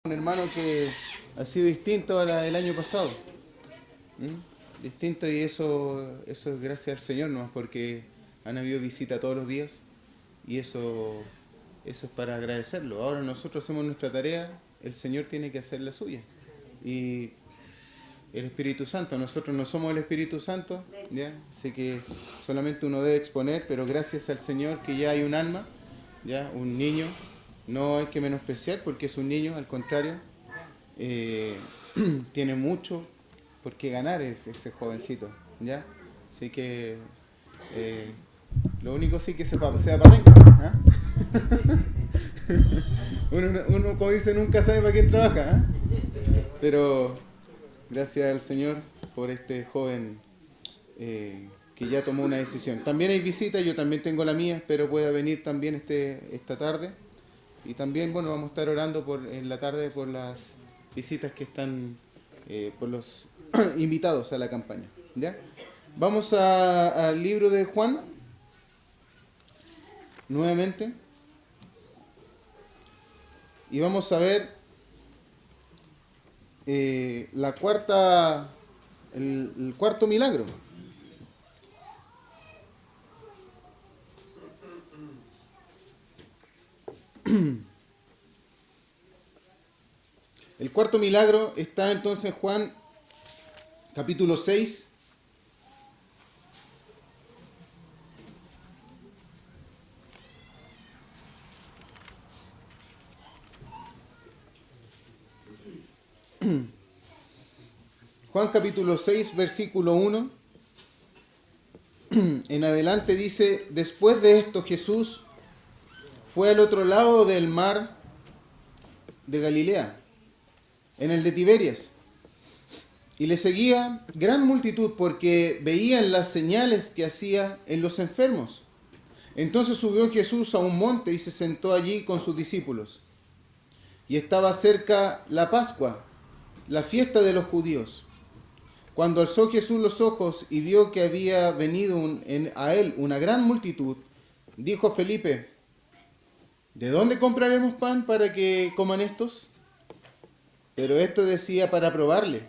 Un hermano que ha sido distinto el año pasado. Distinto, y eso es gracias al Señor, ¿no? Porque han habido visita todos los días y eso es para agradecerlo. Ahora nosotros hacemos nuestra tarea, el Señor tiene que hacer la suya. Y el Espíritu Santo, nosotros no somos el Espíritu Santo, ¿ya? Así que solamente uno debe exponer, pero gracias al Señor que ya hay un alma, ya, un niño. No hay que menospreciar porque es un niño, al contrario, tiene mucho por qué ganar ese jovencito, ¿ya? Así que lo único sí que se va para arriba, ¿ah? uno, como dice, nunca sabe para quién trabaja, ¿ah? Pero gracias al Señor por este joven que ya tomó una decisión. También hay visitas, yo también tengo la mía, espero pueda venir también esta tarde. Y también, bueno, vamos a estar orando en la tarde por las visitas que están, por los invitados a la campaña, ¿ya? Vamos al libro de Juan, nuevamente, y vamos a ver el cuarto milagro. El cuarto milagro está entonces en Juan capítulo 6. Juan capítulo 6, versículo 1. En adelante dice: después de esto Jesús fue al otro lado del mar de Galilea, en el de Tiberias, y le seguía gran multitud porque veían las señales que hacía en los enfermos. Entonces subió Jesús a un monte y se sentó allí con sus discípulos. Y estaba cerca la Pascua, la fiesta de los judíos. Cuando alzó Jesús los ojos y vio que había venido a él una gran multitud, dijo a Felipe: ¿de dónde compraremos pan para que coman estos? Pero esto decía para probarle,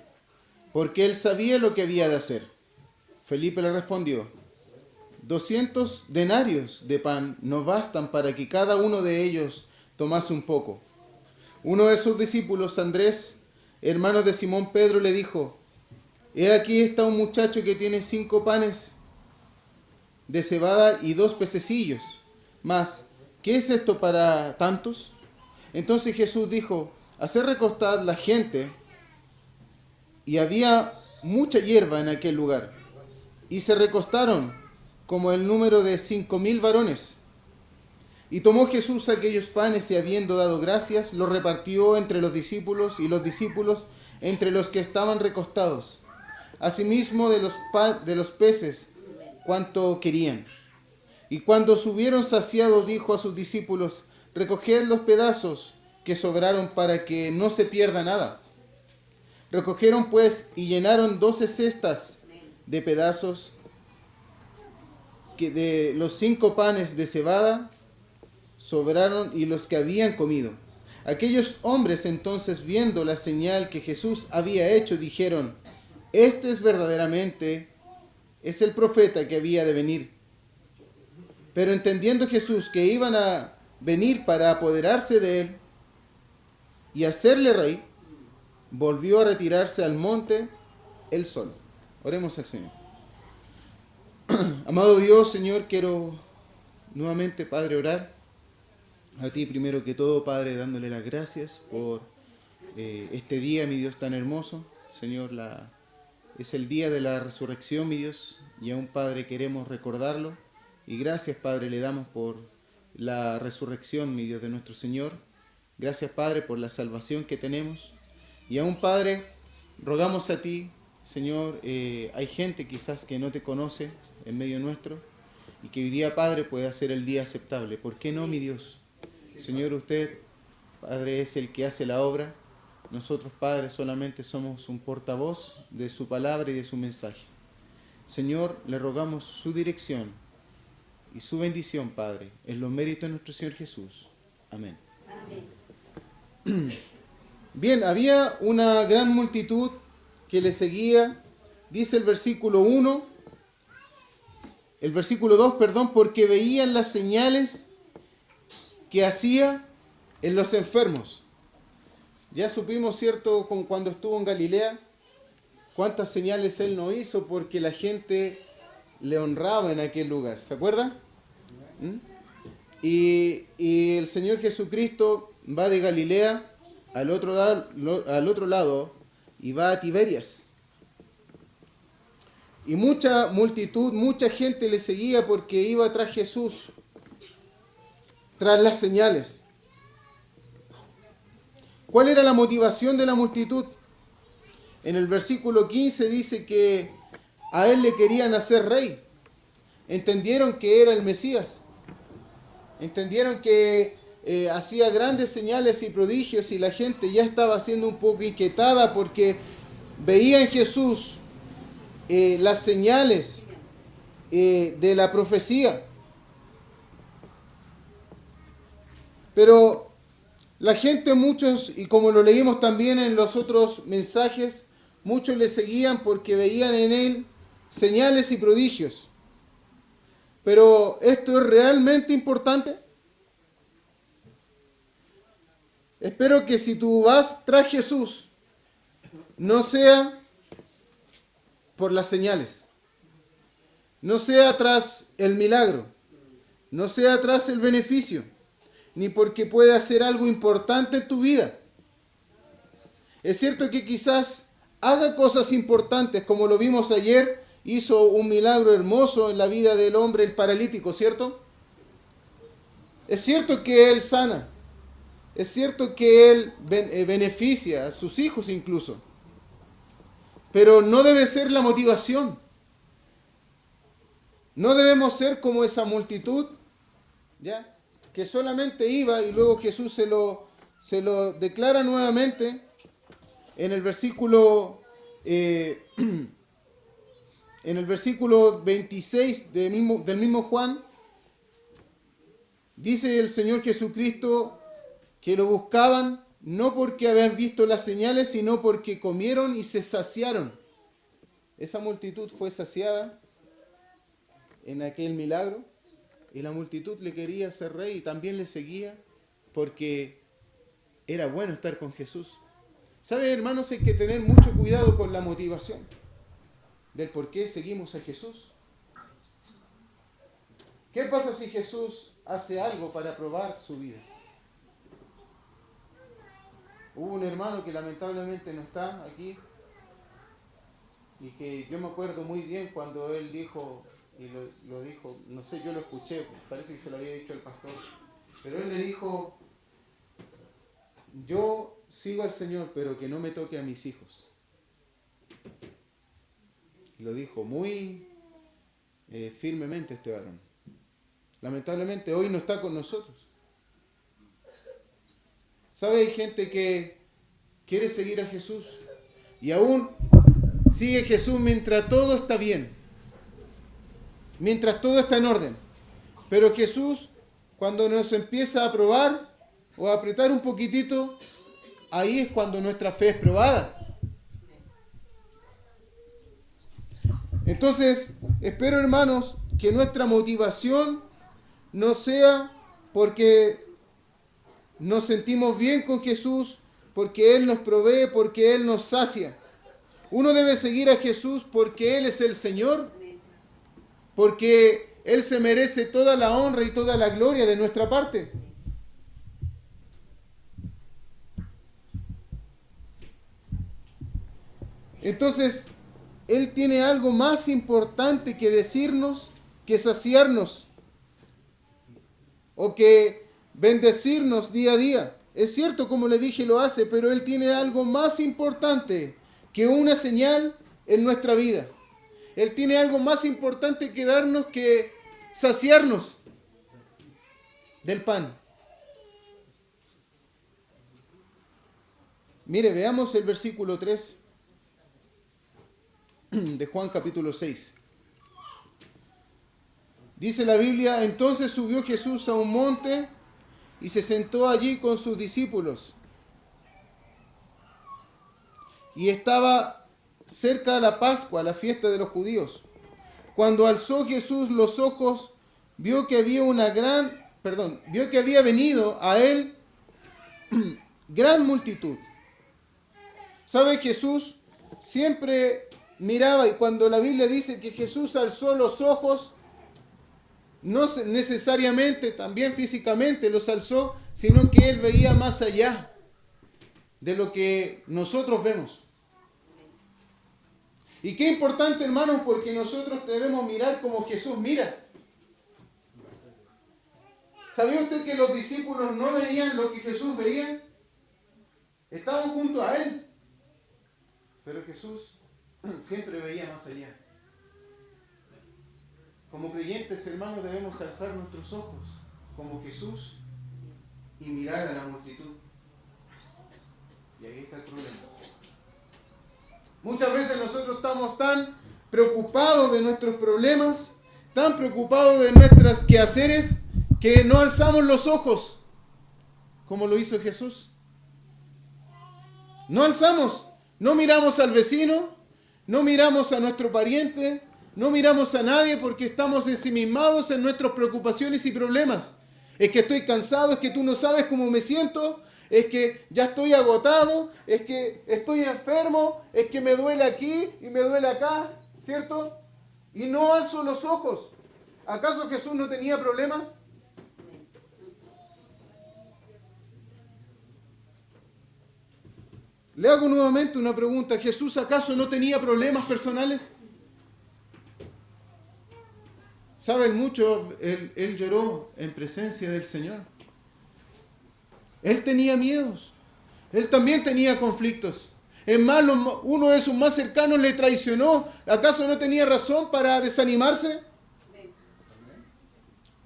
porque él sabía lo que había de hacer. Felipe le respondió: 200 denarios de pan no bastan para que cada uno de ellos tomase un poco. Uno de sus discípulos, Andrés, hermano de Simón Pedro, le dijo: he aquí está un muchacho que tiene 5 panes de cebada y 2 pececillos. Mas, ¿qué es esto para tantos? Entonces Jesús dijo: haced recostar la gente. Y había mucha hierba en aquel lugar. Y se recostaron como el número de 5.000 varones. Y tomó Jesús aquellos panes y, habiendo dado gracias, los repartió entre los discípulos, y los discípulos entre los que estaban recostados. Asimismo de los peces, cuanto querían. Y cuando se hubieron saciado, dijo a sus discípulos: recoged los pedazos que sobraron para que no se pierda nada. Recogieron pues y llenaron 12 cestas de pedazos que de los 5 panes de cebada sobraron y los que habían comido. Aquellos hombres entonces, viendo la señal que Jesús había hecho, dijeron: este es verdaderamente el profeta que había de venir. Pero entendiendo Jesús que iban a venir para apoderarse de él y hacerle rey, volvió a retirarse al monte él solo. Oremos al Señor. Amado Dios, Señor, quiero nuevamente, Padre, orar a ti primero que todo, Padre, dándole las gracias por este día, mi Dios, tan hermoso. Señor, es el día de la resurrección, mi Dios, y aún, Padre, queremos recordarlo. Y gracias, Padre, le damos por la resurrección, mi Dios, de nuestro Señor. Gracias, Padre, por la salvación que tenemos. Y aún, Padre, rogamos a ti, Señor, hay gente quizás que no te conoce en medio nuestro, y que hoy día, Padre, pueda ser el día aceptable. ¿Por qué no, mi Dios? Señor, usted, Padre, es el que hace la obra. Nosotros, Padre, solamente somos un portavoz de su palabra y de su mensaje. Señor, le rogamos su dirección y su bendición, Padre, en los méritos de nuestro Señor Jesús. Amén. Amén. Bien, había una gran multitud que le seguía, dice el versículo 1, el versículo 2, perdón, porque veían las señales que hacía en los enfermos. Ya supimos, ¿cierto?, como cuando estuvo en Galilea, cuántas señales él no hizo porque la gente le honraba en aquel lugar. ¿Se acuerdan? ¿Mm? Y el Señor Jesucristo va de Galilea al otro lado y va a Tiberias. Y mucha multitud, mucha gente le seguía porque iba tras Jesús, tras las señales. ¿Cuál era la motivación de la multitud? En el versículo 15 dice que a él le querían hacer rey. Entendieron que era el Mesías. Entendieron que hacía grandes señales y prodigios y la gente ya estaba siendo un poco inquietada porque veía en Jesús las señales de la profecía. Pero la gente, muchos, y como lo leímos también en los otros mensajes, muchos le seguían porque veían en él señales y prodigios. Pero ¿esto es realmente importante? Espero que si tú vas tras Jesús, no sea por las señales, no sea tras el milagro, no sea tras el beneficio, ni porque puede hacer algo importante en tu vida. Es cierto que quizás haga cosas importantes, como lo vimos ayer, hizo un milagro hermoso en la vida del hombre, el paralítico, ¿cierto? Es cierto que él sana, es cierto que él beneficia a sus hijos incluso, pero no debe ser la motivación. No debemos ser como esa multitud, ¿ya?, que solamente iba y luego Jesús se lo declara nuevamente en el versículo en el versículo 26 del mismo Juan. Dice el Señor Jesucristo que lo buscaban no porque habían visto las señales, sino porque comieron y se saciaron. Esa multitud fue saciada en aquel milagro y la multitud le quería ser rey y también le seguía porque era bueno estar con Jesús. ¿Saben, hermanos? Hay que tener mucho cuidado con la motivación del por qué seguimos a Jesús. ¿Qué pasa si Jesús hace algo para probar su vida? Hubo un hermano que lamentablemente no está aquí y que yo me acuerdo muy bien cuando él dijo, y lo dijo, no sé, yo lo escuché, parece que se lo había dicho el pastor, pero él le dijo: yo sigo al Señor, pero que no me toque a mis hijos. Y lo dijo muy firmemente este varón. Lamentablemente hoy no está con nosotros. ¿Sabe? Hay gente que quiere seguir a Jesús y aún sigue a Jesús mientras todo está bien, mientras todo está en orden. Pero Jesús, cuando nos empieza a probar o a apretar un poquitito, ahí es cuando nuestra fe es probada. Entonces, espero, hermanos, que nuestra motivación no sea porque nos sentimos bien con Jesús, porque Él nos provee, porque Él nos sacia. Uno debe seguir a Jesús porque Él es el Señor, porque Él se merece toda la honra y toda la gloria de nuestra parte. Entonces, Él tiene algo más importante que decirnos, que saciarnos, o que bendecirnos día a día. Es cierto, como le dije, lo hace, pero Él tiene algo más importante que una señal en nuestra vida. Él tiene algo más importante que darnos que saciarnos del pan. Mire, veamos el versículo 3 de Juan capítulo 6. Dice la Biblia: entonces subió Jesús a un monte y se sentó allí con sus discípulos. y estaba cerca de la Pascua, la fiesta de los judíos. Cuando alzó Jesús los ojos, vio que había venido a él gran multitud. ¿Sabe? Jesús siempre miraba, y cuando la Biblia dice que Jesús alzó los ojos, no necesariamente, también físicamente los alzó, sino que él veía más allá de lo que nosotros vemos. Y qué importante, hermanos, porque nosotros debemos mirar como Jesús mira. ¿Sabía usted que los discípulos no veían lo que Jesús veía? Estaban junto a él, pero Jesús siempre veía más allá. Como creyentes, hermanos, debemos alzar nuestros ojos como Jesús y mirar a la multitud. Y ahí está el problema. Muchas veces nosotros estamos tan preocupados de nuestros problemas, tan preocupados de nuestros quehaceres, que no alzamos los ojos como lo hizo Jesús. No alzamos, no miramos al vecino, no miramos a nuestro pariente, no miramos a nadie porque estamos ensimismados en nuestras preocupaciones y problemas. Es que estoy cansado, es que tú no sabes cómo me siento, es que ya estoy agotado, es que estoy enfermo, es que me duele aquí y me duele acá, ¿cierto? Y no alzo los ojos. ¿Acaso Jesús no tenía problemas? Le hago nuevamente una pregunta. ¿Jesús acaso no tenía problemas personales? ¿Saben mucho? Él lloró en presencia del Señor. Él tenía miedos. Él también tenía conflictos. Es más, uno de sus más cercanos le traicionó. ¿Acaso no tenía razón para desanimarse?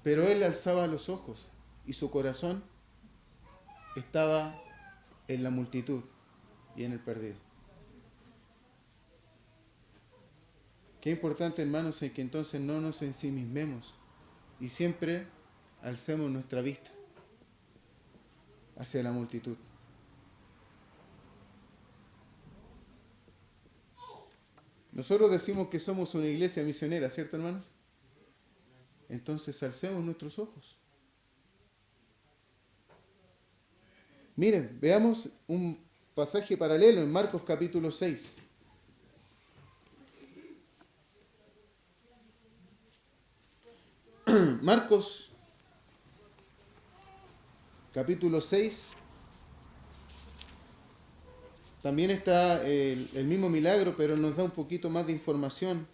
Pero él alzaba los ojos y su corazón estaba en la multitud y en el perdido. Qué importante, hermanos, es que entonces no nos ensimismemos y siempre alcemos nuestra vista hacia la multitud. Nosotros decimos que somos una iglesia misionera, ¿cierto, hermanos? Entonces alcemos nuestros ojos. Miren, veamos un pasaje paralelo en Marcos capítulo 6. Marcos capítulo 6. También está el mismo milagro, pero nos da un poquito más de información,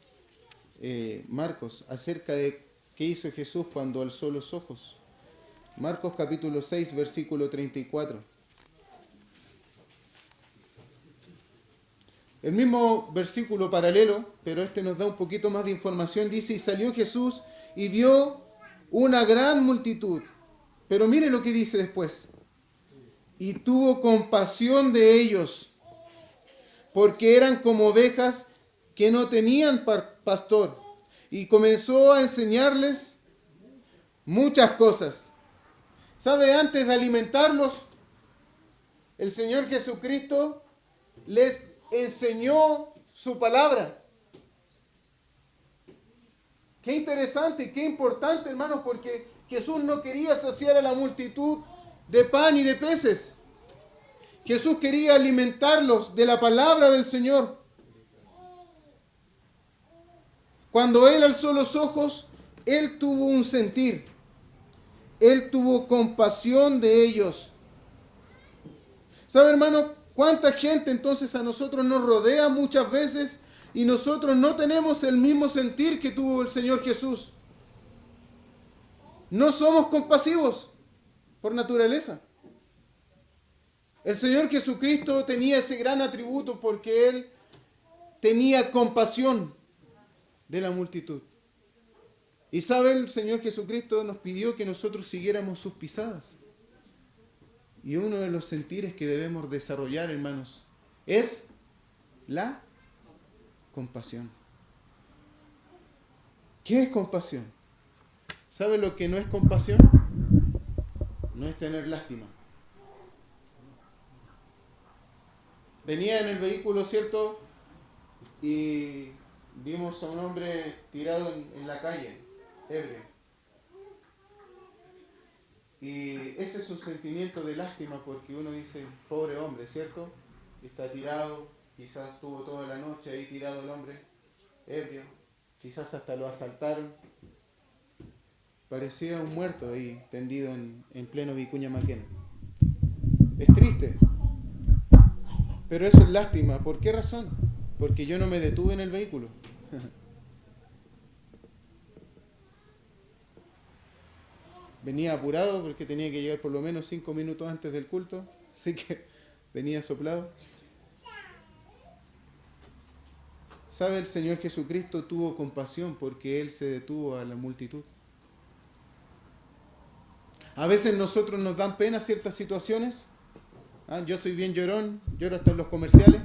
Marcos, acerca de qué hizo Jesús cuando alzó los ojos. Marcos capítulo 6, versículo 34. El mismo versículo paralelo, pero este nos da un poquito más de información. Dice, y salió Jesús y vio una gran multitud. Pero mire lo que dice después. Y tuvo compasión de ellos, porque eran como ovejas que no tenían pastor. Y comenzó a enseñarles muchas cosas. ¿Sabe? Antes de alimentarlos, el Señor Jesucristo les enseñó su palabra. Qué interesante y qué importante, hermanos, porque Jesús no quería saciar a la multitud de pan y de peces. Jesús quería alimentarlos de la palabra del Señor. Cuando Él alzó los ojos, Él tuvo un sentir. Él tuvo compasión de ellos. ¿Sabe, hermano, cuánta gente entonces a nosotros nos rodea muchas veces y nosotros no tenemos el mismo sentir que tuvo el Señor Jesús? No somos compasivos por naturaleza. El Señor Jesucristo tenía ese gran atributo porque Él tenía compasión de la multitud. Y sabe, el Señor Jesucristo nos pidió que nosotros siguiéramos sus pisadas. Y uno de los sentires que debemos desarrollar, hermanos, es la compasión. ¿Qué es compasión? ¿Sabe lo que no es compasión? No es tener lástima. venía en el vehículo, ¿cierto? Y vimos a un hombre tirado en la calle, ebrio. Y ese es un sentimiento de lástima porque uno dice, pobre hombre, ¿cierto? Está tirado, quizás estuvo toda la noche ahí tirado el hombre, ebrio, quizás hasta lo asaltaron. Parecía un muerto ahí, tendido en pleno Vicuña Maquena. Es triste, pero eso es lástima. ¿Por qué razón? Porque yo no me detuve en el vehículo. Venía apurado porque tenía que llegar por lo menos 5 minutos antes del culto, así que venía soplado. ¿Sabe? El Señor Jesucristo tuvo compasión porque Él se detuvo a la multitud. A veces nosotros nos dan pena ciertas situaciones. Yo soy bien llorón, lloro hasta en los comerciales.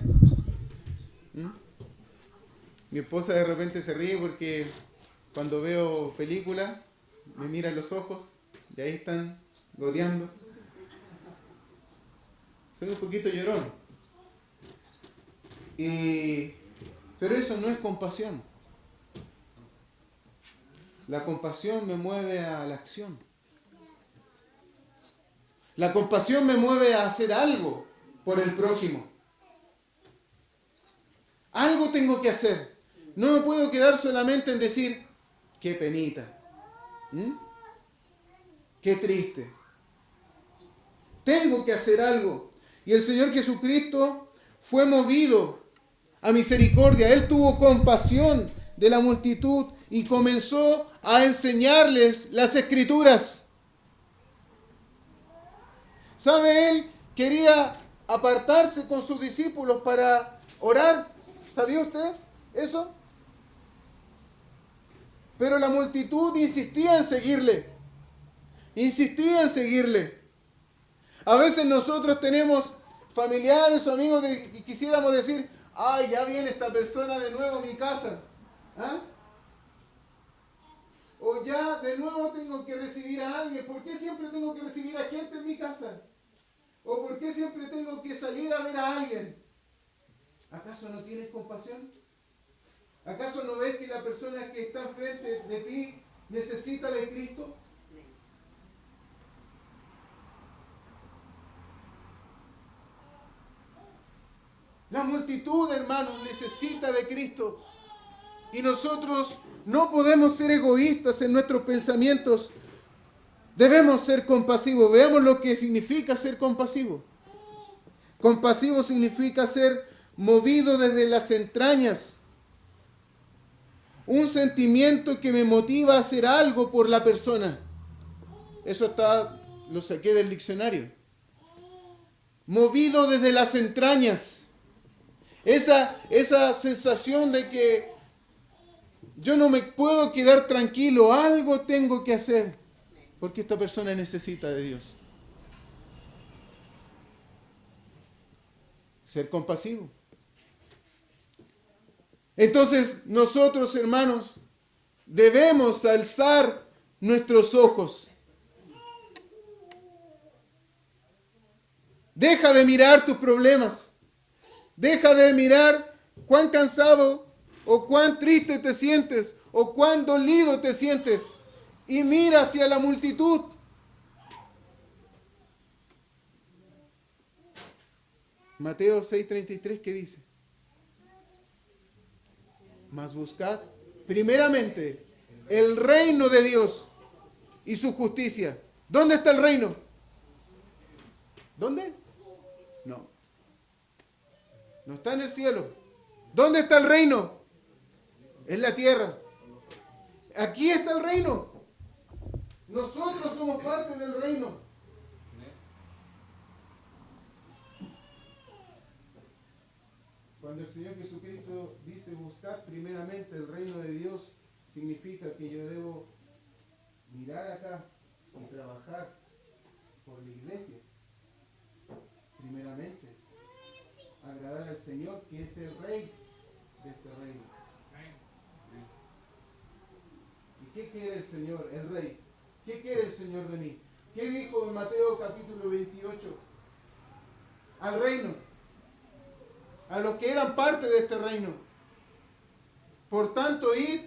Mi esposa de repente se ríe porque cuando veo películas me mira en los ojos y ahí están goteando. Soy un poquito llorón. Pero eso no es compasión. La compasión me mueve a la acción. La compasión me mueve a hacer algo por el prójimo. Algo tengo que hacer. No me puedo quedar solamente en decir, qué penita. Qué triste. Tengo que hacer algo. Y el Señor Jesucristo fue movido a misericordia. Él tuvo compasión de la multitud y comenzó a enseñarles las Escrituras. ¿Sabe? Él quería apartarse con sus discípulos para orar. ¿Sabía usted eso? Pero la multitud insistía en seguirle. Insistía en seguirle. A veces nosotros tenemos familiares o amigos y quisiéramos decir, ay, ya viene esta persona de nuevo a mi casa. O ya de nuevo tengo que recibir a alguien. ¿Por qué siempre tengo que recibir a gente en mi casa? ¿O por qué siempre tengo que salir a ver a alguien? ¿Acaso no tienes compasión? ¿Acaso no ves que la persona que está enfrente de ti necesita de Cristo? La multitud, hermanos, necesita de Cristo. Y nosotros no podemos ser egoístas en nuestros pensamientos. Debemos ser compasivos. Veamos lo que significa ser compasivo. Compasivo significa ser movido desde las entrañas. Un sentimiento que me motiva a hacer algo por la persona. Eso lo saqué del diccionario. Movido desde las entrañas. Esa sensación de que yo no me puedo quedar tranquilo, algo tengo que hacer, porque esta persona necesita de Dios. Ser compasivo. Entonces, nosotros, hermanos, debemos alzar nuestros ojos. Deja de mirar tus problemas. Deja de mirar cuán cansado o cuán triste te sientes o cuán dolido te sientes y mira hacia la multitud. Mateo 6:33, ¿qué dice? Mas buscad primeramente el reino de Dios y su justicia. ¿Dónde está el reino? ¿Dónde? No. No está en el cielo. ¿Dónde está el reino? En la tierra. Aquí está el reino. Nosotros somos parte del reino. Cuando el Señor Jesucristo dice buscar primeramente el reino de Dios, significa que yo debo mirar acá y trabajar por la iglesia. Primeramente, agradar al Señor, que es el Rey de este reino. ¿Y qué quiere el Señor, el Rey? ¿Qué quiere el Señor de mí? ¿Qué dijo en Mateo capítulo 28? Al reino. a los que eran parte de este reino. Por tanto, id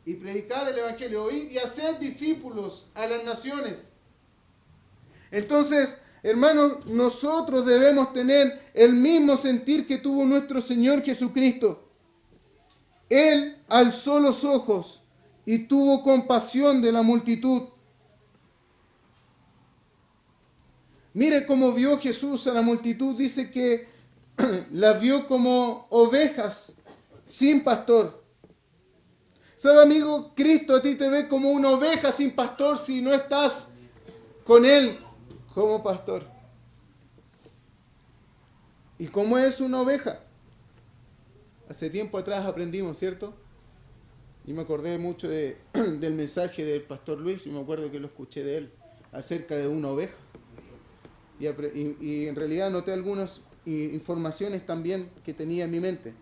y predicad el Evangelio, id y haced discípulos a las naciones. Entonces, hermanos, nosotros debemos tener el mismo sentir que tuvo nuestro Señor Jesucristo. Él alzó los ojos y tuvo compasión de la multitud. Mire cómo vio Jesús a la multitud. Dice que la vio como ovejas sin pastor. ¿Sabe, amigo? Cristo a ti te ve como una oveja sin pastor si no estás con Él como pastor. ¿Y cómo es una oveja? Hace tiempo atrás aprendimos, ¿cierto? Y me acordé mucho del mensaje del pastor Luis, y me acuerdo que lo escuché de él, acerca de una oveja. Y en realidad noté algunas informaciones también que tenía en mi mente.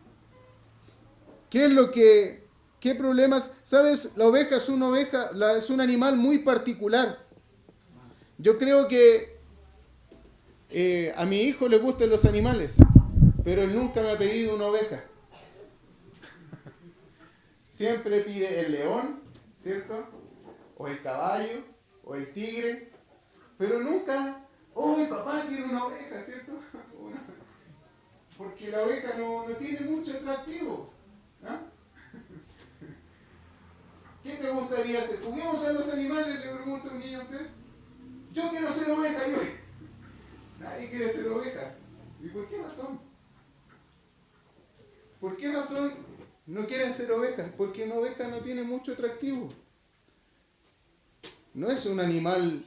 ¿Qué problemas? ¿Sabes? La oveja es una oveja, es un animal muy particular. Yo creo que a mi hijo le gustan los animales, pero él nunca me ha pedido una oveja. Siempre pide el león, ¿cierto? O el caballo, o el tigre, pero nunca, ¡oh, papá quiere una oveja!, ¿cierto? Porque la oveja no tiene mucho atractivo. ¿Ah? ¿Qué te gustaría hacer? ¿Juguemos a los animales? Le pregunto a un niño a usted. Yo quiero ser oveja, yo. Nadie quiere ser oveja. ¿Y por qué razón? ¿Por qué razón no quieren ser ovejas? Porque una oveja no tiene mucho atractivo. No es un animal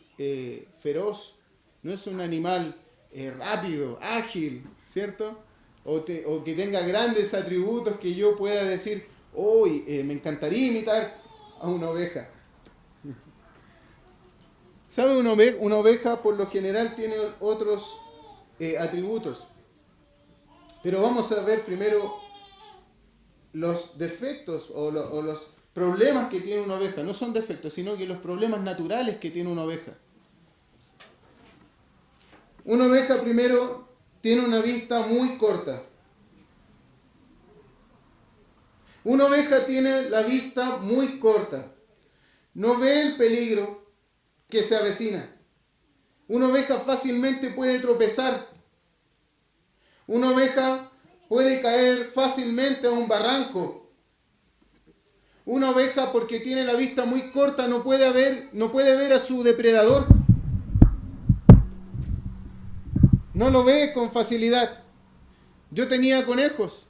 feroz, no es un animal rápido, ágil, ¿cierto? O que tenga grandes atributos que yo pueda decir, hoy me encantaría imitar a una oveja. ¿Sabe? Una oveja por lo general tiene otros atributos. Pero vamos a ver primero los defectos o los problemas que tiene una oveja. No son defectos, sino que los problemas naturales que tiene una oveja. Una oveja primero tiene una vista muy corta. Una oveja tiene la vista muy corta. No ve el peligro que se avecina. Una oveja fácilmente puede tropezar. Una oveja puede caer fácilmente a un barranco. Una oveja, porque tiene la vista muy corta, no puede ver a su depredador. No lo ve con facilidad. Yo tenía conejos.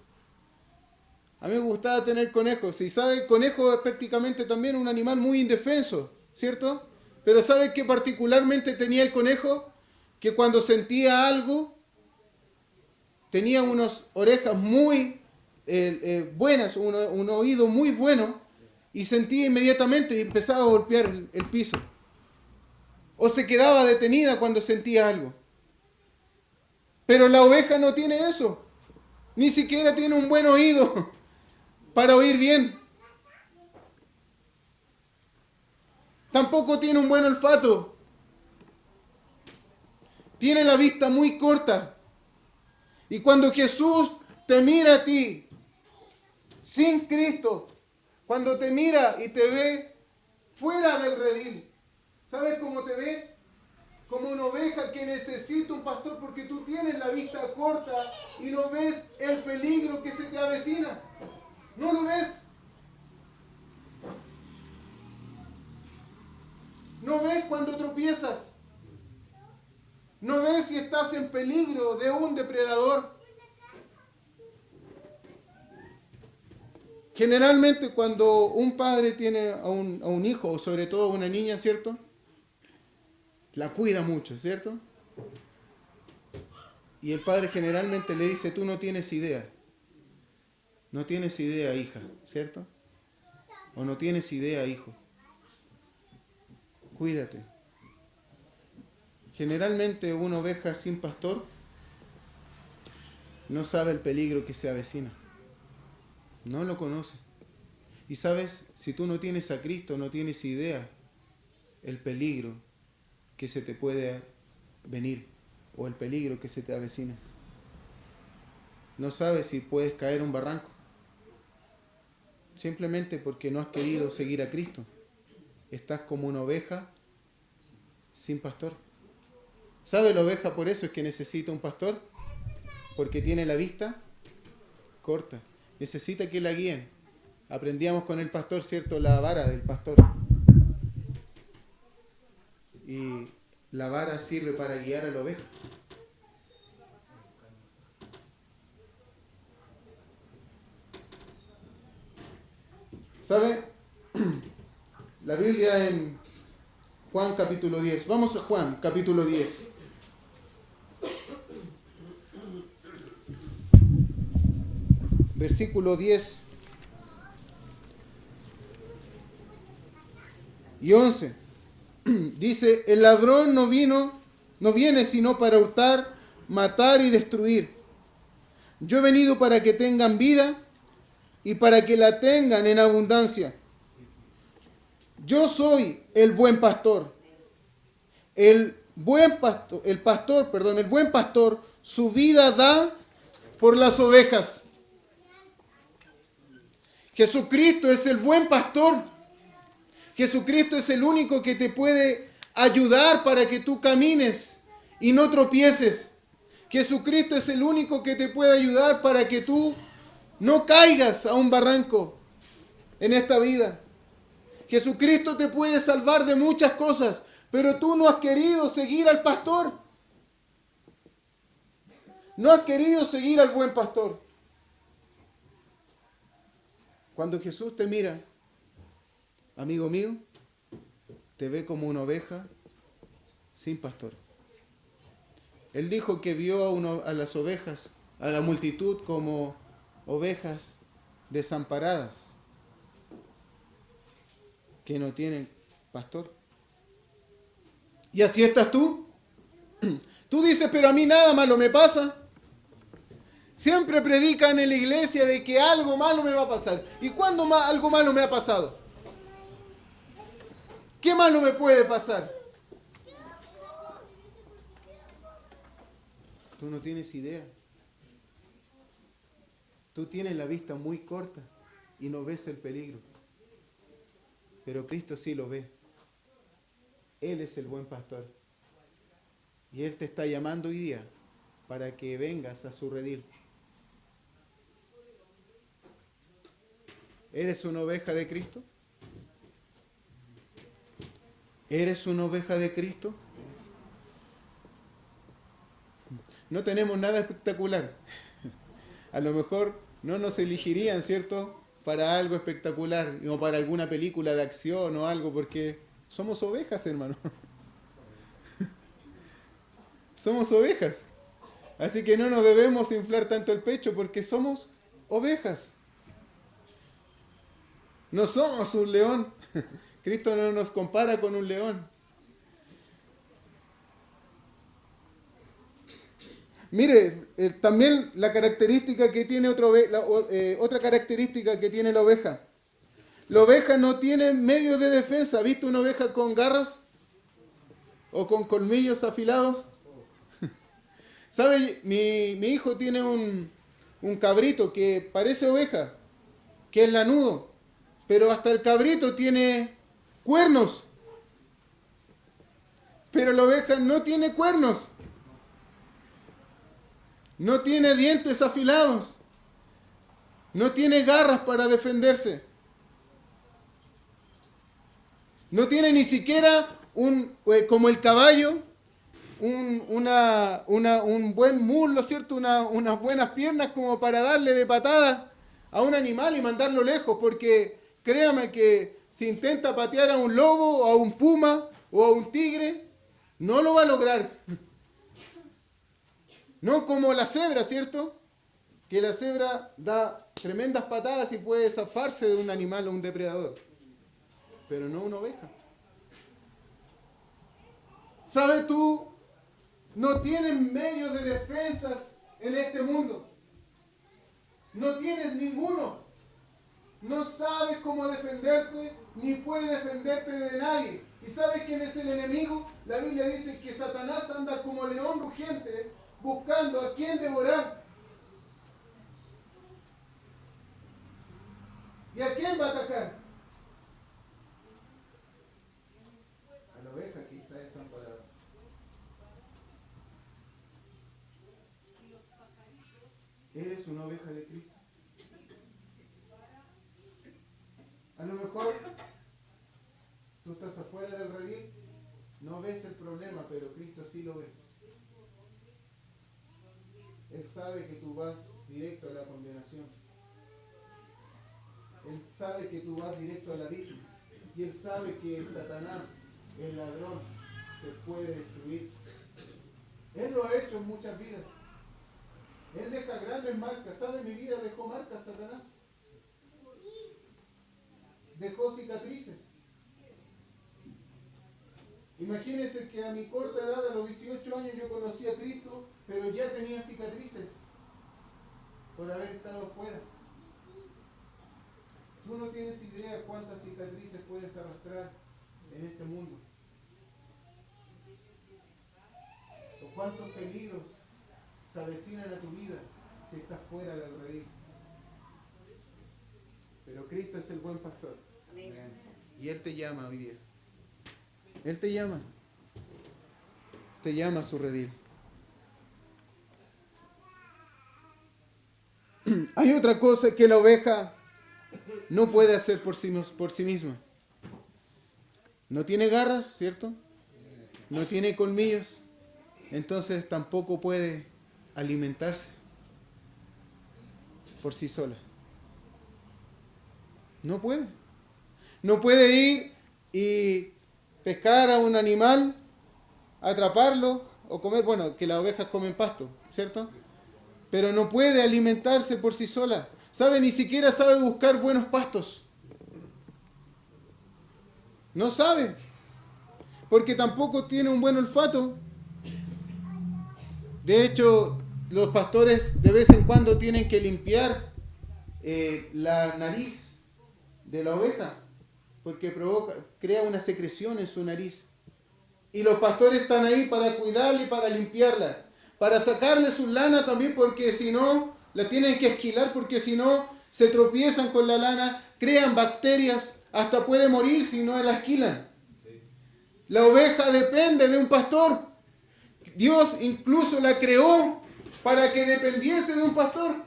A mí me gustaba tener conejos. Y sabe, el conejo es prácticamente también un animal muy indefenso, ¿cierto? Pero ¿sabe qué particularmente tenía el conejo? Que cuando sentía algo, tenía unas orejas muy buenas, un oído muy bueno, y sentía inmediatamente y empezaba a golpear el piso. O se quedaba detenida cuando sentía algo. Pero la oveja no tiene eso. Ni siquiera tiene un buen oído para oír bien. Tampoco tiene un buen olfato. Tiene la vista muy corta. Y cuando Jesús te mira a ti, sin Cristo, cuando te mira y te ve fuera del redil, ¿sabes cómo te ve? Como una oveja que necesita un pastor, porque tú tienes la vista corta y no ves el peligro que se te avecina. No lo ves. No ves cuando tropiezas. No ves si estás en peligro de un depredador. Generalmente cuando un padre tiene a un hijo, o sobre todo a una niña, ¿cierto? La cuida mucho, ¿cierto? Y el padre generalmente le dice, tú no tienes idea. No tienes idea, hija, ¿cierto? O no tienes idea, hijo. Cuídate. Generalmente una oveja sin pastor no sabe el peligro que se avecina. No lo conoce. Y sabes, si tú no tienes a Cristo, no tienes idea el peligro que se te puede venir o el peligro que se te avecina. no sabes si puedes caer un barranco. Simplemente porque no has querido seguir a Cristo. Estás como una oveja sin pastor. ¿Sabe la oveja por eso es que necesita un pastor? Porque tiene la vista corta. Necesita que la guíen. Aprendíamos con el pastor, ¿cierto? La vara del pastor. Y la vara sirve para guiar a la oveja. ¿Sabe? La Biblia en Juan capítulo 10. Vamos a Juan capítulo 10. Versículo 10 y 11. Dice, el ladrón no viene sino para hurtar, matar y destruir. Yo he venido para que tengan vida y para que la tengan en abundancia. Yo soy el buen pastor. El buen pastor, su vida da por las ovejas. Jesucristo es el buen pastor. Jesucristo es el único que te puede ayudar para que tú camines y no tropieces. Jesucristo es el único que te puede ayudar para que tú no caigas a un barranco en esta vida. Jesucristo te puede salvar de muchas cosas, pero tú no has querido seguir al pastor. No has querido seguir al buen pastor. Cuando Jesús te mira, amigo mío, te ve como una oveja sin pastor. Él dijo que vio a las ovejas, a la multitud como ovejas desamparadas, que no tienen pastor. Y así estás tú. Tú dices, pero a mí nada malo me pasa. Siempre predican en la iglesia de que algo malo me va a pasar. ¿Y cuándo algo malo me ha pasado? ¿Qué malo me puede pasar? Tú no tienes idea. Tú tienes la vista muy corta y no ves el peligro. Pero Cristo sí lo ve. Él es el buen pastor. Y Él te está llamando hoy día para que vengas a su redil. ¿Eres una oveja de Cristo? ¿Eres una oveja de Cristo? No tenemos nada espectacular. A lo mejor no nos elegirían, ¿cierto?, para algo espectacular, o para alguna película de acción o algo, porque somos ovejas, hermano. Somos ovejas. Así que no nos debemos inflar tanto el pecho porque somos ovejas. No somos un león. Cristo no nos compara con un león. Mire, también la característica que tiene otra característica que tiene la oveja. La oveja no tiene medio de defensa. ¿Has visto una oveja con garras? ¿O con colmillos afilados? ¿Sabe? Mi hijo tiene un cabrito que parece oveja, que es lanudo, pero hasta el cabrito tiene cuernos. Pero la oveja no tiene cuernos. No tiene dientes afilados. No tiene garras para defenderse. No tiene ni siquiera como el caballo, un buen muslo, ¿cierto? Unas buenas piernas como para darle de patada a un animal y mandarlo lejos, porque créame que si intenta patear a un lobo, o a un puma, o a un tigre, no lo va a lograr. No como la cebra, ¿cierto? Que la cebra da tremendas patadas y puede zafarse de un animal o un depredador, pero no una oveja. ¿Sabes tú? No tienes medios de defensas en este mundo. No tienes ninguno. No sabes cómo defenderte, ni puedes defenderte de nadie. ¿Y sabes quién es el enemigo? La Biblia dice que Satanás anda como león rugiente buscando a quién devorar. ¿Y a quién va a atacar? A la oveja que está desamparada. ¿Eres una oveja de Cristo? A lo mejor tú estás afuera del redil, no ves el problema, pero Cristo sí lo ve. Él sabe que tú vas directo a la condenación. Él sabe que tú vas directo al abismo. Y Él sabe que Satanás, el ladrón, te puede destruir. Él lo ha hecho en muchas vidas. Él deja grandes marcas. ¿Sabe? Mi vida dejó marcas, Satanás. Dejó cicatrices. Imagínense que a mi corta edad, a los 18 años, yo conocí a Cristo, pero ya tenía cicatrices por haber estado fuera. Tú no tienes idea cuántas cicatrices puedes arrastrar en este mundo. O cuántos peligros se avecinan a tu vida si estás fuera del redil. Pero Cristo es el buen pastor. Amén. Y Él te llama hoy día. Él te llama. Te llama a su redil. Hay otra cosa que la oveja no puede hacer por sí misma. No tiene garras, ¿cierto? No tiene colmillos. Entonces tampoco puede alimentarse por sí sola. No puede. No puede ir y pescar a un animal, atraparlo o comer. Bueno, que las ovejas comen pasto, ¿cierto? Pero no puede alimentarse por sí sola. ¿Sabe? Ni siquiera sabe buscar buenos pastos. No sabe. Porque tampoco tiene un buen olfato. De hecho, los pastores de vez en cuando tienen que limpiar la nariz de la oveja. Porque crea una secreción en su nariz. Y los pastores están ahí para cuidarla y para limpiarla. Para sacarle su lana también, porque si no, la tienen que esquilar, porque si no, se tropiezan con la lana, crean bacterias, hasta puede morir si no la esquilan. La oveja depende de un pastor. Dios incluso la creó para que dependiese de un pastor.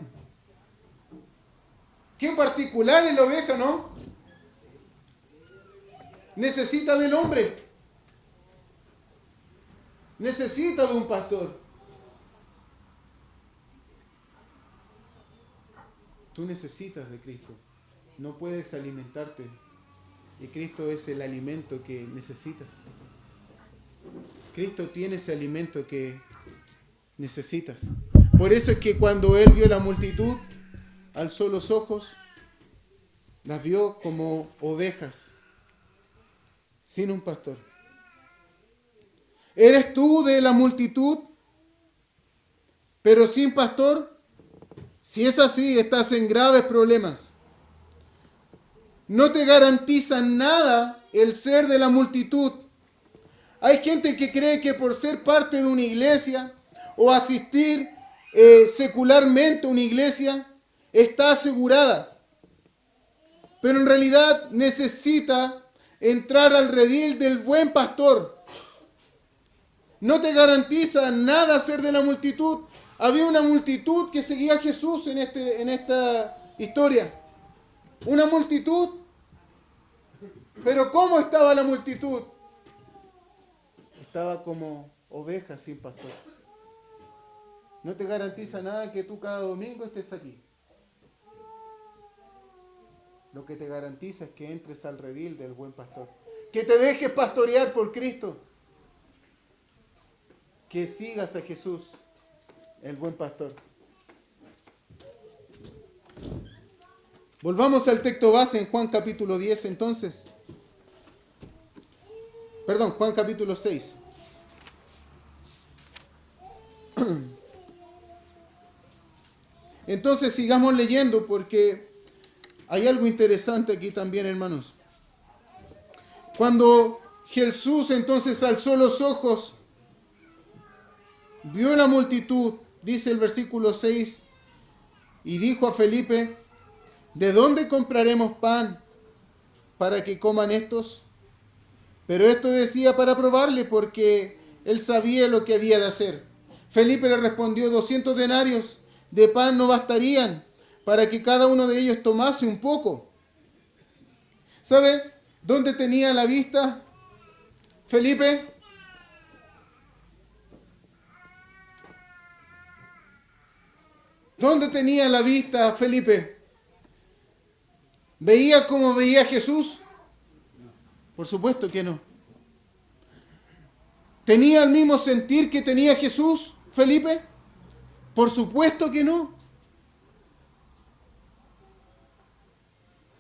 Qué particular es la oveja, ¿no? Necesita del hombre. Necesita de un pastor. Tú necesitas de Cristo. No puedes alimentarte. Y Cristo es el alimento que necesitas. Cristo tiene ese alimento que necesitas. Por eso es que cuando Él vio la multitud, alzó los ojos, las vio como ovejas, sin un pastor. ¿Eres tú de la multitud, pero sin pastor? Si es así, estás en graves problemas. No te garantiza nada el ser de la multitud. Hay gente que cree que por ser parte de una iglesia o asistir secularmente a una iglesia está asegurada. Pero en realidad necesita entrar al redil del buen pastor. No te garantiza nada ser de la multitud. Había una multitud que seguía a Jesús en esta historia. Una multitud. Pero ¿cómo estaba la multitud? Estaba como ovejas sin pastor. No te garantiza nada que tú cada domingo estés aquí. Lo que te garantiza es que entres al redil del buen pastor. Que te dejes pastorear por Cristo. Que sigas a Jesús, el buen pastor. Volvamos al texto base en Juan capítulo 10 entonces. Perdón, Juan capítulo 6. Entonces sigamos leyendo porque hay algo interesante aquí también, hermanos. Cuando Jesús entonces alzó los ojos, vio la multitud, dice el versículo 6, y dijo a Felipe: ¿de dónde compraremos pan para que coman estos? Pero esto decía para probarle, porque él sabía lo que había de hacer. Felipe le respondió: 200 denarios de pan no bastarían para que cada uno de ellos tomase un poco. ¿Sabe dónde tenía la vista Felipe? ¿Dónde tenía la vista Felipe? ¿Veía como veía Jesús? Por supuesto que no. ¿Tenía el mismo sentir que tenía Jesús, Felipe? Por supuesto que no.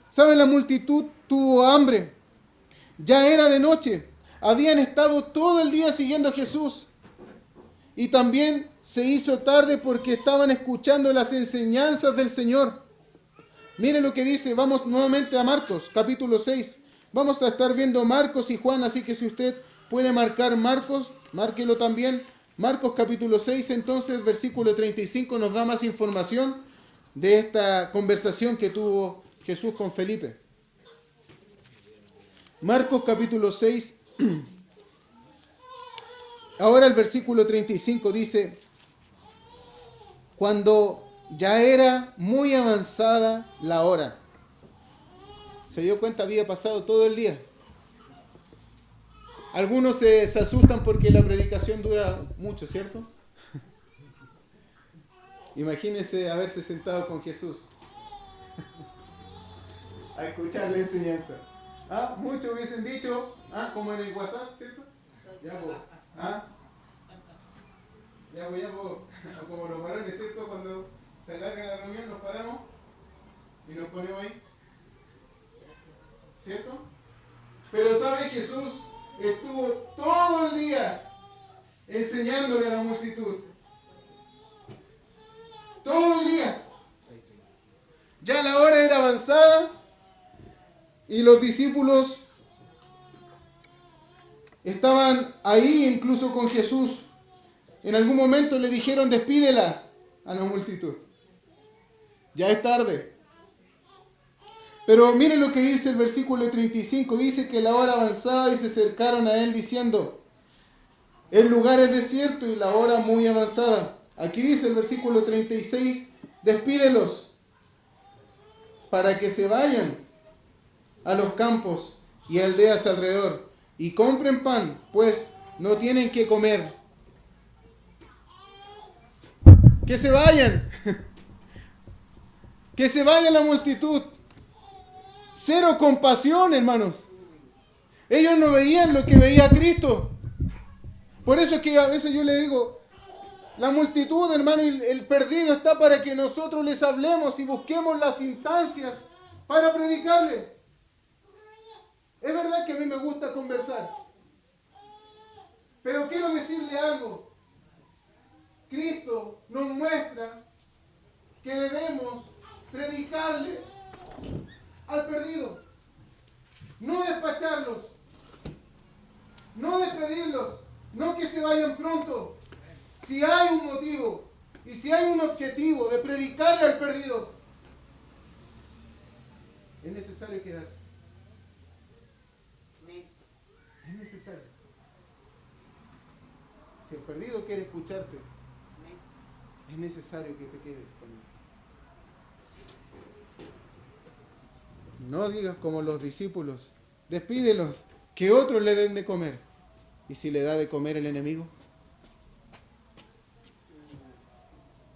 ¿Sabe? La multitud tuvo hambre. Ya era de noche. Habían estado todo el día siguiendo a Jesús. Y también se hizo tarde porque estaban escuchando las enseñanzas del Señor. Mire lo que dice. Vamos nuevamente a Marcos, capítulo 6. Vamos a estar viendo Marcos y Juan, así que si usted puede marcar Marcos, márquelo también. Marcos capítulo 6, entonces, versículo 35, nos da más información de esta conversación que tuvo Jesús con Felipe. Marcos capítulo 6, ahora el versículo 35 dice: cuando ya era muy avanzada la hora. Se dio cuenta, había pasado todo el día. Algunos se asustan porque la predicación dura mucho, ¿cierto? Imagínense haberse sentado con Jesús a escuchar la enseñanza. Muchos hubiesen dicho, como en el WhatsApp, ¿cierto? Ya vos, ya vos, como los varones, ¿cierto? Cuando se alarga la reunión nos paramos y nos ponemos ahí, ¿cierto? Pero ¿sabe? Jesús estuvo todo el día enseñándole a la multitud. Todo el día. Ya la hora era avanzada y los discípulos estaban ahí incluso con Jesús. En algún momento le dijeron: despídela a la multitud. Ya es tarde. Pero miren lo que dice el versículo 35. Dice que la hora avanzada y se acercaron a él diciendo: el lugar es desierto y la hora muy avanzada. Aquí dice el versículo 36: despídelos para que se vayan a los campos y aldeas alrededor y compren pan, pues no tienen que comer. Que se vayan. Que se vaya la multitud. Cero compasión, hermanos. Ellos no veían lo que veía Cristo. Por eso es que a veces yo le digo, la multitud, hermano, el perdido está para que nosotros les hablemos y busquemos las instancias para predicarles. Es verdad que a mí me gusta conversar. Pero quiero decirle algo. Cristo nos muestra que debemos predicarle al perdido. No despacharlos. No despedirlos. No que se vayan pronto. Si hay un motivo y si hay un objetivo de predicarle al perdido, es necesario quedarse. Es necesario. Si el perdido quiere escucharte, es necesario que te quedes conmigo. No digas como los discípulos: despídelos, que otros le den de comer. ¿Y si le da de comer el enemigo?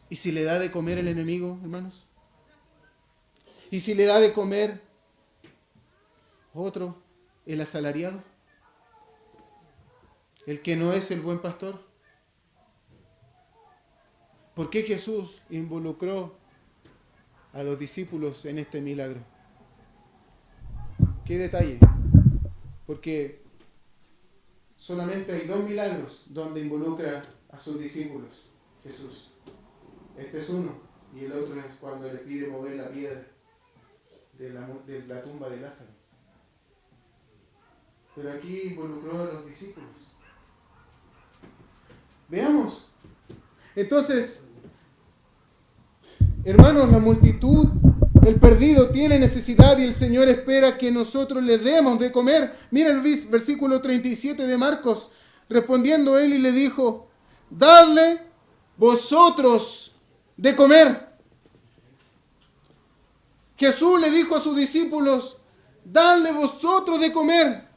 ¿Y si le da de comer el enemigo, hermanos? ¿Y si le da de comer otro, el asalariado? ¿El que no es el buen pastor? ¿Por qué Jesús involucró a los discípulos en este milagro? ¿Qué detalle? Porque solamente hay 2 milagros donde involucra a sus discípulos Jesús. Este es uno, y el otro es cuando le pide mover la piedra de la tumba de Lázaro. Pero aquí involucró a los discípulos. Veamos. Entonces, hermanos, la multitud El perdido tiene necesidad y el Señor espera que nosotros le demos de comer. Mira el versículo 37 de Marcos. Respondiendo él y le dijo, dadle vosotros de comer. Jesús le dijo a sus discípulos, dadle vosotros de comer.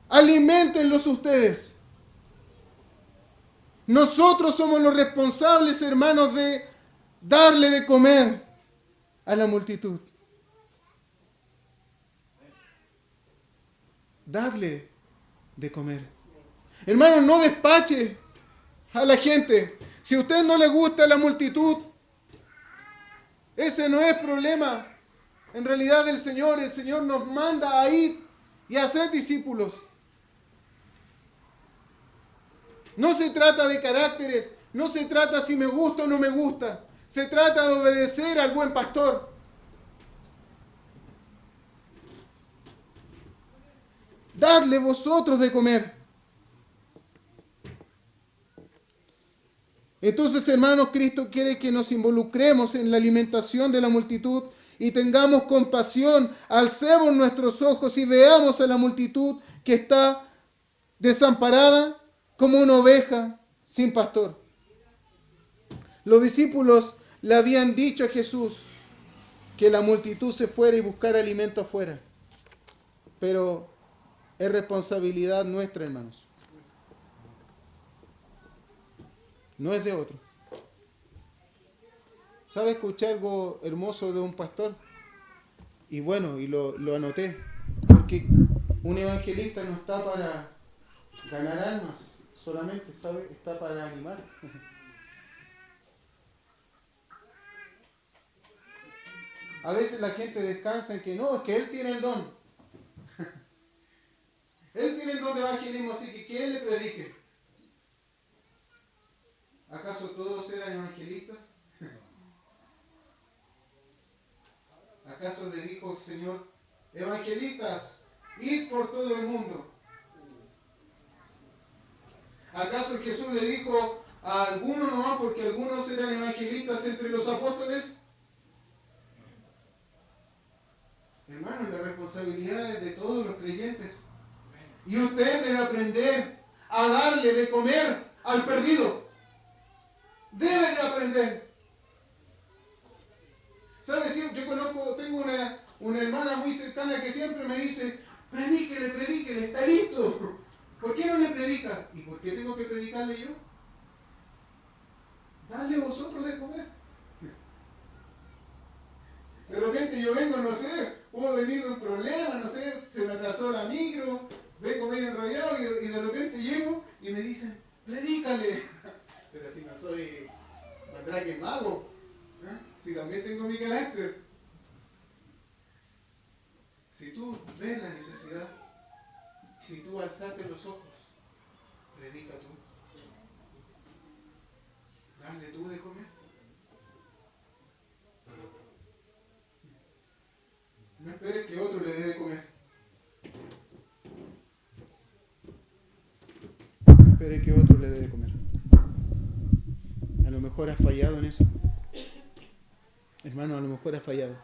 Aliméntenlos ustedes. Nosotros somos los responsables, hermanos, de darle de comer a la multitud. Dadle de comer. Hermanos, no despache a la gente. Si a usted no le gusta la multitud, ese no es problema. En realidad el Señor nos manda a ir y a ser discípulos. No se trata de caracteres, no se trata si me gusta o no me gusta. Se trata de obedecer al buen pastor. Dadle vosotros de comer. Entonces, hermanos, Cristo quiere que nos involucremos en la alimentación de la multitud y tengamos compasión, alcemos nuestros ojos y veamos a la multitud que está desamparada como una oveja sin pastor. Los discípulos le habían dicho a Jesús que la multitud se fuera y buscara alimento afuera. Pero es responsabilidad nuestra, hermanos. No es de otro. ¿Sabe? Escuché algo hermoso de un pastor. Y bueno, y lo anoté. Porque un evangelista no está para ganar almas solamente, ¿sabe? Está para animar. A veces la gente descansa en que no, es que él tiene el don. Él tiene el don de evangelismo, así que él le predique. ¿Acaso todos eran evangelistas? ¿Acaso le dijo el Señor, evangelistas, id por todo el mundo? ¿Acaso Jesús le dijo a algunos nomás porque algunos eran evangelistas entre los apóstoles? Hermano, la responsabilidad es de todos los creyentes. Y usted debe aprender a darle de comer al perdido. Debe de aprender. ¿Sabes? Yo tengo una hermana muy cercana que siempre me dice, predíquele, está listo. ¿Por qué no le predica? ¿Y por qué tengo que predicarle yo? Dale vosotros de comer. De repente yo vengo, no sé, puedo venir de un problema, no sé, se me atrasó la micro, vengo medio enrollado y de repente llego y me dicen, predícale. Pero si no soy mandrake mago, si también tengo mi carácter. Si tú ves la necesidad, si tú alzaste los ojos, predica tú. Dale tú de comer. No esperes que otro le dé de comer. No esperes que otro le dé de comer. A lo mejor has fallado en eso. Hermano, a lo mejor has fallado.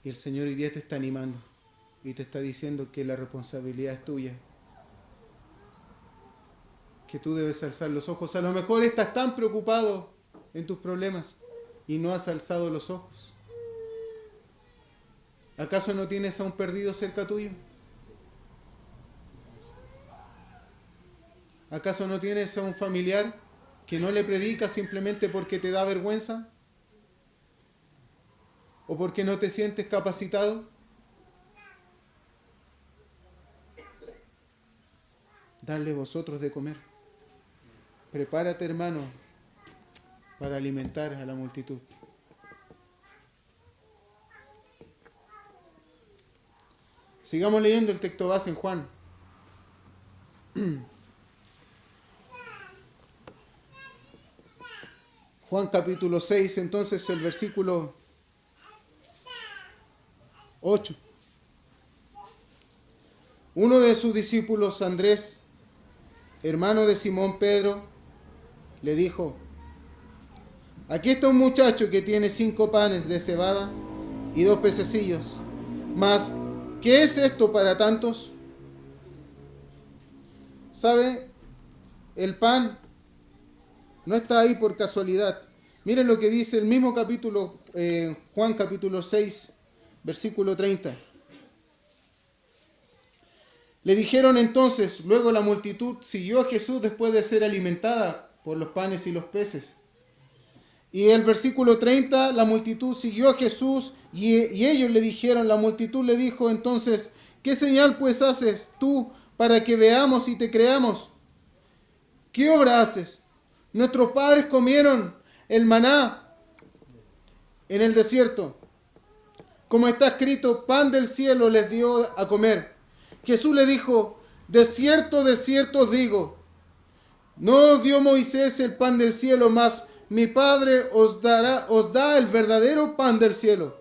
Y el Señor hoy día te está animando y te está diciendo que la responsabilidad es tuya. Que tú debes alzar los ojos. A lo mejor estás tan preocupado en tus problemas y no has alzado los ojos. ¿Acaso no tienes a un perdido cerca tuyo? ¿Acaso no tienes a un familiar que no le predica simplemente porque te da vergüenza? ¿O porque no te sientes capacitado? Darle vosotros de comer. Prepárate, hermano, para alimentar a la multitud. Sigamos leyendo el texto base en Juan. Juan capítulo 6, entonces el versículo 8. Uno de sus discípulos, Andrés, hermano de Simón Pedro, le dijo, Aquí está un muchacho que tiene 5 panes de cebada y 2 pececillos. Mas, ¿qué es esto para tantos? ¿Sabe? El pan no está ahí por casualidad. Miren lo que dice el mismo capítulo, Juan capítulo 6, versículo 30. Le dijeron entonces, luego la multitud siguió a Jesús después de ser alimentada por los panes y los peces. Y el versículo 30, la multitud siguió a Jesús y ellos le dijeron, la multitud le dijo entonces, ¿qué señal pues haces tú para que veamos y te creamos? ¿Qué obra haces? Nuestros padres comieron el maná en el desierto. Como está escrito, pan del cielo les dio a comer. Jesús le dijo, de cierto os digo, no os dio Moisés el pan del cielo, mas mi Padre os da el verdadero pan del cielo.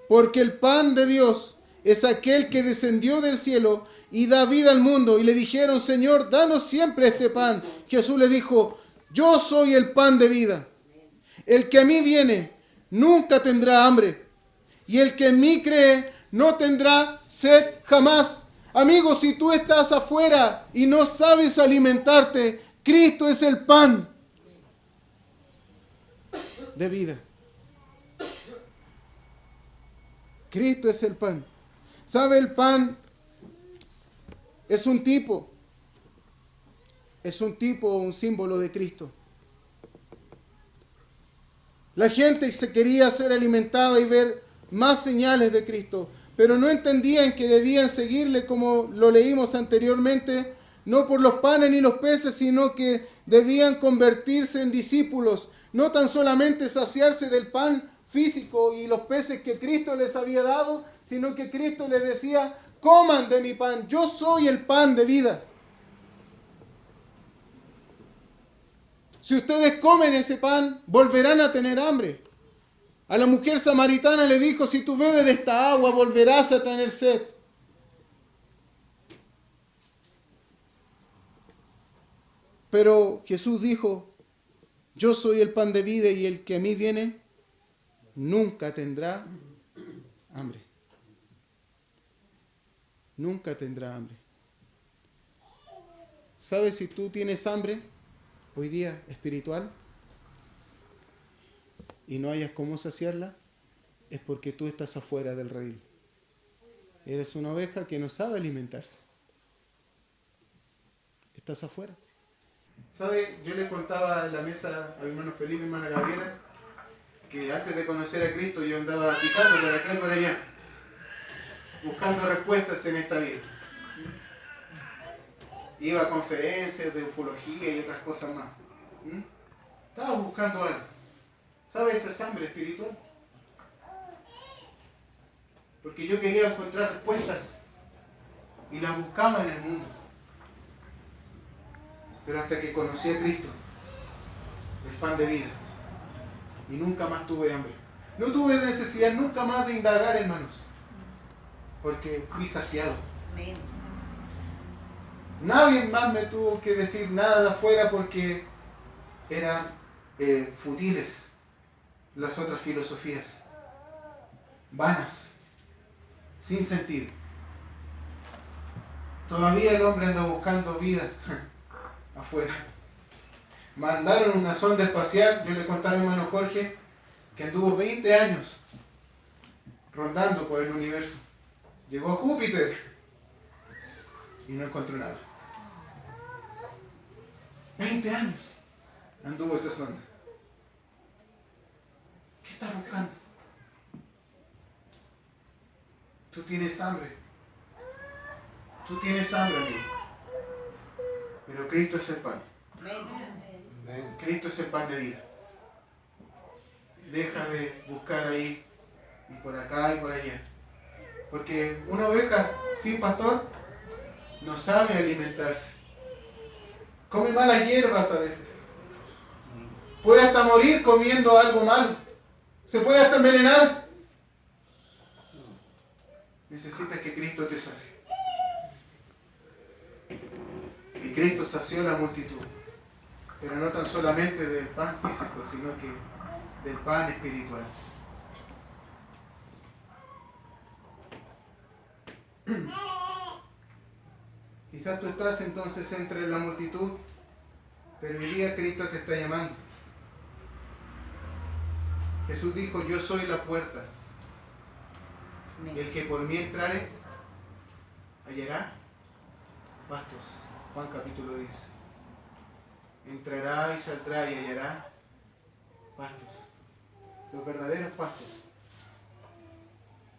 Porque el pan de Dios es aquel que descendió del cielo y da vida al mundo. Y le dijeron, Señor, danos siempre este pan. Jesús le dijo, yo soy el pan de vida. El que a mí viene nunca tendrá hambre. Y el que en mí cree no tendrá sed jamás. Amigo, si tú estás afuera y no sabes alimentarte, Cristo es el pan de vida. Cristo es el pan. ¿Sabe? El pan es un tipo o un símbolo de Cristo. La gente se quería ser alimentada y ver más señales de Cristo, pero no entendían que debían seguirle, como lo leímos anteriormente, no por los panes ni los peces, sino que debían convertirse en discípulos, no tan solamente saciarse del pan físico y los peces que Cristo les había dado, sino que Cristo les decía, coman de mi pan, yo soy el pan de vida. Si ustedes comen ese pan, volverán a tener hambre. A la mujer samaritana le dijo, si tú bebes de esta agua, volverás a tener sed. Pero Jesús dijo, yo soy el pan de vida y el que a mí viene, nunca tendrá hambre. Nunca tendrá hambre. ¿Sabes si tú tienes hambre hoy día espiritual y no hayas cómo saciarla? Es porque tú estás afuera del redil. Eres una oveja que no sabe alimentarse. Estás afuera. ¿Sabe? Yo le contaba en la mesa al hermano Felipe y hermana Gabriela que antes de conocer a Cristo yo andaba picando por acá y por allá, buscando respuestas en esta vida. Iba a conferencias de ufología y otras cosas más. Estaba buscando algo. ¿Sabe? Esa hambre espiritual. Porque yo quería encontrar respuestas y las buscaba en el mundo. Pero hasta que conocí a Cristo, el pan de vida, y nunca más tuve hambre. No tuve necesidad nunca más de indagar, hermanos, porque fui saciado. Amén. Nadie más me tuvo que decir nada de afuera porque eran futiles las otras filosofías, vanas, sin sentido. Todavía el hombre anda buscando vida afuera. Mandaron una sonda espacial, yo le contaba a mi hermano Jorge, que anduvo 20 años rondando por el universo. Llegó a Júpiter y no encontró nada. 20 años anduvo esa sonda. ¿Qué está buscando? Tú tienes hambre. Tú tienes hambre, amigo. Pero Cristo es el pan. Cristo es el pan de vida. Deja de buscar ahí y por acá y por allá. Porque una oveja sin pastor no sabe alimentarse. Come malas hierbas a veces. Puede hasta morir comiendo algo malo. Se puede hasta envenenar. Necesitas que Cristo te sacie. Y Cristo sació a la multitud. pero no tan solamente del pan físico, sino que del pan espiritual. Quizás tú estás entonces entre la multitud, pero hoy día Cristo te está llamando. Jesús dijo, yo soy la puerta, y el que por mí entrare, hallará pastos. Juan capítulo 10. Entrará y saldrá y hallará pastos. Los verdaderos pastos.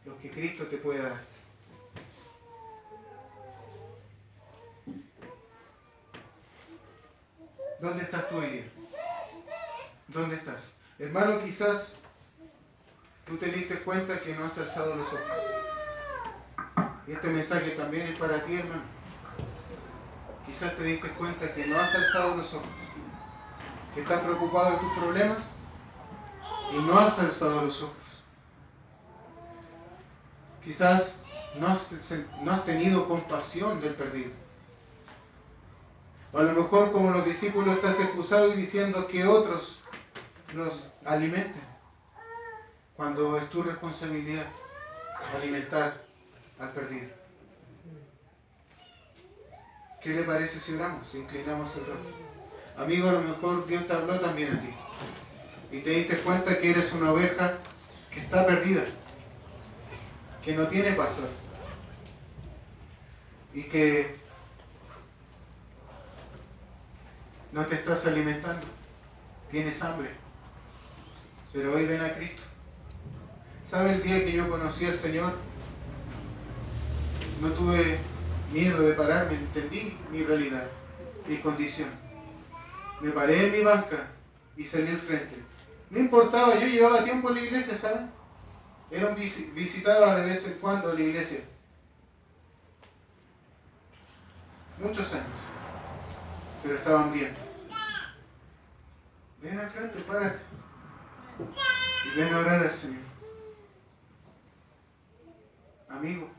Los que Cristo te puede dar. ¿Dónde estás tú hoy día? ¿Dónde estás? Hermano, quizás tú te diste cuenta que no has alzado los ojos. Y este mensaje también es para ti, hermano. Quizás te diste cuenta que no has alzado los ojos. Que estás preocupado de tus problemas y no has alzado los ojos. Quizás no has tenido compasión del perdido. O a lo mejor como los discípulos estás excusado y diciendo que otros los alimenten, cuando es tu responsabilidad alimentar al perdido. ¿Qué le parece si oramos, si inclinamos el rostro? Amigo, a lo mejor Dios te habló también a ti y te diste cuenta que eres una oveja que está perdida, que no tiene pastor y que no te estás alimentando, tienes hambre, pero hoy ven a Cristo. ¿Sabe el día que yo conocí al Señor? No tuve miedo de pararme, entendí mi realidad, mi condición. Me paré en mi banca y salí al frente. No importaba, yo llevaba tiempo en la iglesia, ¿saben? Visitaba de vez en cuando la iglesia. Muchos años. Pero estaba hambriento. Ven al frente, párate. Y ven a orar al Señor. Amigo,